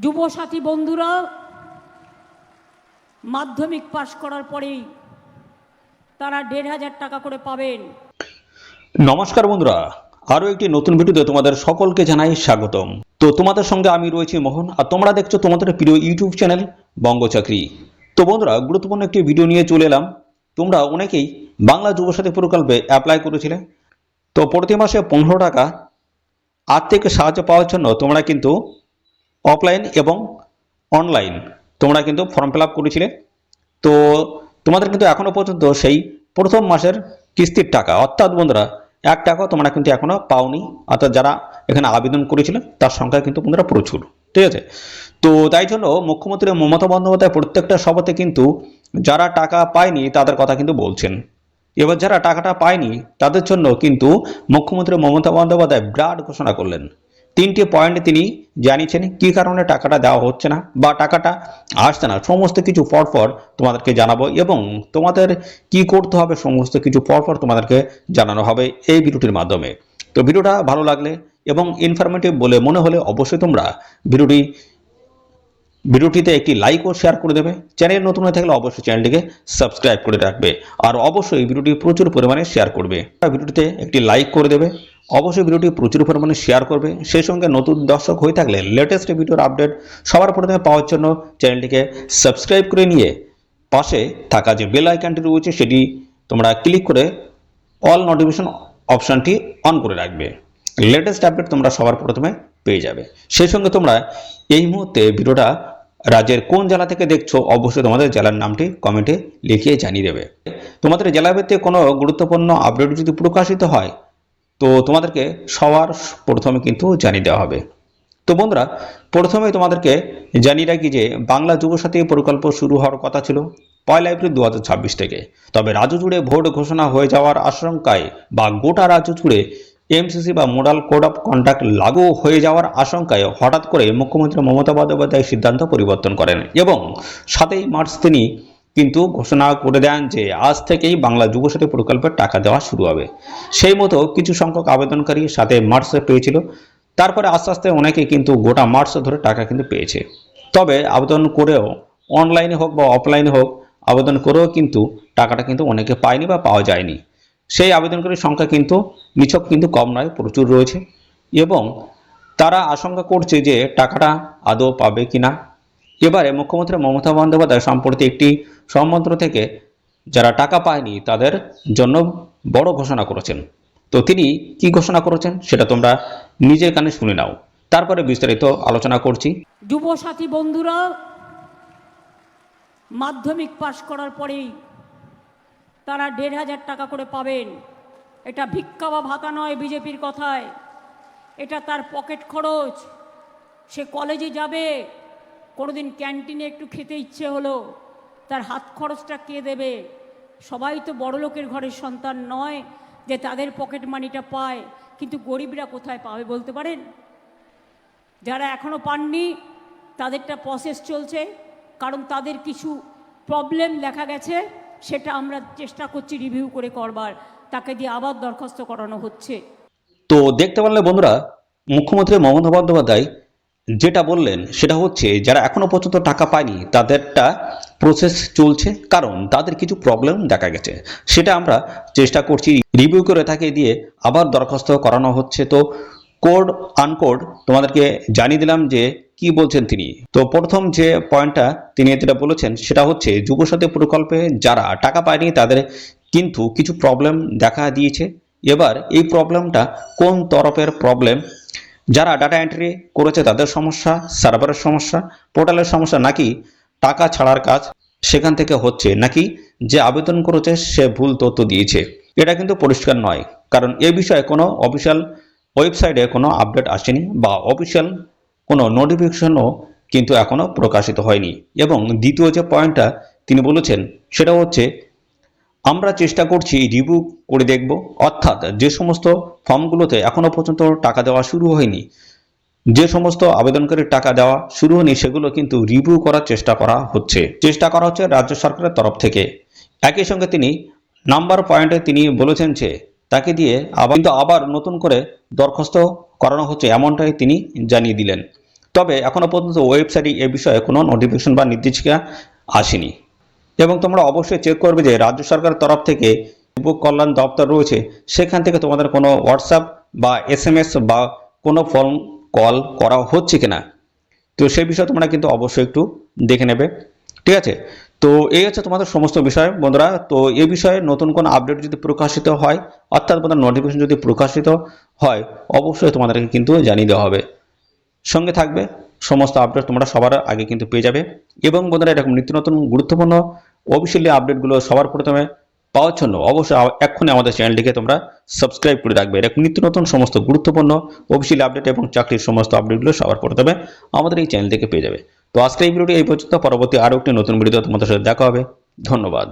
যুবসাথী বন্ধুরা মাধ্যমিক পাশ করার পরেই তারা ১,৫০০ টাকা করে পাবেন। নমস্কার বন্ধুরা, আরও একটি নতুন ভিডিওতে তোমাদের সকলকে জানাই স্বাগতম। তো তোমাদের সঙ্গে আমি রয়েছি মোহন, আর তোমরা দেখছো তোমাদের প্রিয় ইউটিউব চ্যানেল বঙ্গ চাকরি। তো বন্ধুরা, গুরুত্বপূর্ণ একটি ভিডিও নিয়ে চলে এলাম। তোমরা অনেকেই বাংলা যুবসাথী প্রকল্পে অ্যাপ্লাই করেছিলে। তো প্রতি মাসে 15 টাকা আর্থিক সাহায্য পাওয়ার জন্য তোমরা কিন্তু অফলাইন এবং অনলাইন তোমরা কিন্তু ফর্ম ফিল আপ করেছিলে। তো তোমাদের কিন্তু এখনো পর্যন্ত সেই প্রথম মাসের কিস্তির টাকা অর্থাৎ বন্ধুরা 1 টাকা তোমরা কিন্তু এখনো পাওনি। অর্থাৎ যারা এখানে আবেদন করেছিল তার সংখ্যা কিন্তু বন্ধুরা প্রচুর, ঠিক আছে। তো তাই জন্য মুখ্যমন্ত্রী মমতা বন্দ্যোপাধ্যায় প্রত্যেকটা সভাতে কিন্তু যারা টাকা পায়নি তাদের কথা কিন্তু বলছেন। এবার যারা টাকাটা পায়নি তাদের জন্য কিন্তু মুখ্যমন্ত্রী মমতা বন্দ্যোপাধ্যায় বিরাট ঘোষণা করলেন। 3টি পয়েন্টে তিনি জানিয়েছেন কী কারণে টাকাটা দেওয়া হচ্ছে না বা টাকাটা আসছে না, সমস্ত কিছু পরপর তোমাদেরকে জানাবো এবং তোমাদের কি করতে হবে সমস্ত কিছু পরপর তোমাদেরকে জানানো হবে এই ভিডিওটির মাধ্যমে। তো ভিডিওটা ভালো লাগলে এবং ইনফরমেটিভ বলে মনে হলে অবশ্যই তোমরা ভিডিওটিতে একটি লাইক ও শেয়ার করে দেবে। চ্যানেল নতুন হয়ে থাকলে অবশ্যই চ্যানেলটিকে সাবস্ক্রাইব করে রাখবে, আর অবশ্যই ভিডিওটি প্রচুর পরিমাণে শেয়ার করবে। ভিডিওটিতে একটি লাইক করে দেবে, অবশ্যই ভিডিওটি প্রচুর পরিমাণে শেয়ার করবে। সেই সঙ্গে নতুন দর্শক হয়ে থাকলে লেটেস্ট ভিডিওর আপডেট সবার প্রথমে পাওয়ার জন্য চ্যানেলটিকে সাবস্ক্রাইব করে নিয়ে পাশে থাকা যে বেল আইকনটি রয়েছে সেটি তোমরা ক্লিক করে অল নোটিফিকেশন অপশনটি অন করে রাখবে। লেটেস্ট আপডেট তোমরা সবার প্রথমে পেয়ে যাবে। সেই সঙ্গে তোমরা এই মুহূর্তে ভিডিওটা রাজ্যের কোন জেলা থেকে দেখছো অবশ্যই তোমাদের জেলার নামটি কমেন্টে লিখিয়ে জানিয়ে দেবে। তোমাদের জেলাভিত্তিক কোনো গুরুত্বপূর্ণ আপডেট যদি প্রকাশিত হয় তো তোমাদেরকে সবার প্রথমে কিন্তু জানিয়ে দেওয়া হবে। তো বন্ধুরা, প্রথমে তোমাদেরকে জানিয়ে রাখি যে বাংলা যুবসাথী প্রকল্প শুরু হওয়ার কথা ছিল 1 এপ্রিল 2026 থেকে। তবে রাজ্য জুড়ে ভোট ঘোষণা হয়ে যাওয়ার আশঙ্কায় বা গোটা রাজ্য জুড়ে এমসিসি বা মডেল কোড অফ কন্ডাক্ট লাগু হয়ে যাওয়ার আশঙ্কায় হঠাৎ করে মুখ্যমন্ত্রী মমতা বন্দ্যোপাধ্যায় সিদ্ধান্ত পরিবর্তন করেন এবং 7 মার্চ তিনি কিন্তু ঘোষণা করে দেন যে আজ থেকেই বাংলা যুবসাথী প্রকল্পের টাকা দেওয়া শুরু হবে। সেই মতো কিছু সংখ্যক আবেদনকারী 7 মার্চে পেয়েছিল। তারপরে আস্তে আস্তে অনেকে কিন্তু গোটা মার্চ ধরে টাকা কিন্তু পেয়েছে। তবে আবেদন করেও অনলাইনে হোক বা অফলাইনে হোক আবেদন করেও কিন্তু টাকাটা কিন্তু অনেকে পায়নি বা পাওয়া যায়নি। সেই আবেদনকারীর সংখ্যা কিন্তু নিছক কিন্তু কম নয়, প্রচুর রয়েছে এবং তারা আশঙ্কা করছে যে টাকাটা আদৌ পাবে কিনা। এবারে মুখ্যমন্ত্রী মমতা বন্দ্যোপাধ্যায় সম্প্রতি একটি সংমন্ত্র থেকে যারা টাকা পায়নি তাদের জন্য বড় ঘোষণা করেছেন। তো তিনি কি ঘোষণা করেছেন সেটা তোমরা নিজের কানে শুনে নাও, তারপরে বিস্তারিত আলোচনা করছি। যুবসাথী বন্ধুরা মাধ্যমিক পাশ করার পরেই তারা ১,৫০০ টাকা করে পাবেন। এটা ভিক্ষা বা ভাতা নয় বিজেপির কথায়, এটা তার পকেট খরচ। সে কলেজে যাবে, কোনোদিন ক্যান্টিনে একটু খেতে ইচ্ছে হলো, তার হাত খরচটা কে দেবে? সবাই তো বড়লোকের ঘরের সন্তান নয় যে তাদের পকেট মানিটা পায়, কিন্তু গরিবরা কোথায় পাবে বলতে পারেন? যারা এখনও পাননি তাদেরটা প্রসেস চলছে, কারণ তাদের কিছু প্রবলেম দেখা গেছে, সেটা আমরা চেষ্টা করছি রিভিউ করে করবার, তাকে দিয়ে আবার দরখাস্ত করানো হচ্ছে। তো দেখতে পারলে বন্ধুরা, মুখ্যমন্ত্রী মমতা বন্দ্যোপাধ্যায় যেটা বললেন সেটা হচ্ছে যারা এখনো পর্যন্ত টাকা পায়নি তাদেরটা প্রসেস চলছে, কারণ তাদের কিছু প্রবলেম দেখা গেছে। সেটা আমরা চেষ্টা করছি রিভিউ করে তাকে দিয়ে আবার দরখাস্ত করানো হচ্ছে। তো কোড আনকোড তোমাদেরকে জানিয়ে দিলাম যে কি বলছেন তিনি। তো প্রথম যে পয়েন্টটা তিনি যেটা বলেছেন সেটা হচ্ছে যুবসাথী প্রকল্পে যারা টাকা পায়নি তাদের কিন্তু কিছু প্রবলেম দেখা দিয়েছে। এবার এই প্রবলেমটা কোন তরফের প্রবলেম? যারা ডাটা এন্ট্রি করেছে তাদের সমস্যা, সার্ভারের সমস্যা, পোর্টালের সমস্যা, নাকি টাকা ছাড়ার কাজ সেখান থেকে হচ্ছে, নাকি যে আবেদন করেছে সে ভুল তথ্য দিয়েছে? এটা কিন্তু পরিষ্কার নয়, কারণ এ বিষয়ে কোনো অফিসিয়াল ওয়েবসাইটে কোনো আপডেট আসেনি বা অফিসিয়াল কোনো নোটিফিকেশনও কিন্তু এখনও প্রকাশিত হয়নি। এবং দ্বিতীয় যে পয়েন্টটা তিনি বলেছেন সেটা হচ্ছে আমরা চেষ্টা করছি রিভিউ করে দেখব, অর্থাৎ যে সমস্ত ফর্মগুলোতে এখনো পর্যন্ত টাকা দেওয়া শুরু হয়নি, যে সমস্ত আবেদনকারীর টাকা দেওয়া শুরু হয়নি সেগুলো কিন্তু রিভিউ করার চেষ্টা করা হচ্ছে রাজ্য সরকারের তরফ থেকে। একই সঙ্গে তিনি নাম্বার পয়েন্টে তিনি বলেছেন যে তাকে দিয়ে আবার নতুন করে দরখাস্ত করানো হচ্ছে, এমনটাই তিনি জানিয়ে দিলেন। তবে এখনও পর্যন্ত ওয়েবসাইটে এ বিষয়ে কোনো নোটিফিকেশন বা নির্দেশিকা আসেনি। এবং তোমরা অবশ্যই চেক করবে যে রাজ্য সরকারের তরফ থেকে যুবক কল্যাণ দপ্তর রয়েছে, সেখান থেকে তোমাদের কোনো হোয়াটসঅ্যাপ বা SMS বা কোনো ফোন কল করা হচ্ছে কিনা, তো সেই বিষয়ে তোমরা কিন্তু অবশ্যই একটু দেখে নেবে। ঠিক আছে, তো এই হচ্ছে তোমাদের সমস্ত বিষয় বন্ধুরা। তো এই বিষয়ে নতুন কোনো আপডেট যদি প্রকাশিত হয়, অর্থাৎ তোমাদের নোটিফিকেশন যদি প্রকাশিত হয়, অবশ্যই তোমাদেরকে কিন্তু জানিয়ে দেওয়া হবে। সঙ্গে থাকবে, সমস্ত আপডেট তোমরা সবার আগে কিন্তু পেয়ে যাবে। এবং বন্ধুরা এরকম নিত্য নতুন গুরুত্বপূর্ণ অফিসিয়ালি আপডেটগুলো সবার প্রথমে পাওয়ার জন্য অবশ্যই এক্ষুনি আমাদের চ্যানেলটিকে তোমরা সাবস্ক্রাইব করে রাখবে। এরকম নিত্য নতুন সমস্ত গুরুত্বপূর্ণ অফিসিয়ালি আপডেট এবং চাকরির সমস্ত আপডেটগুলো সবার প্রথমে আমাদের এই চ্যানেল থেকে পেয়ে যাবে। তো আজকের এই ভিডিওটি এই পর্যন্ত, পরবর্তী আরও একটি নতুন ভিডিও তোমাদের সাথে দেখা হবে। ধন্যবাদ।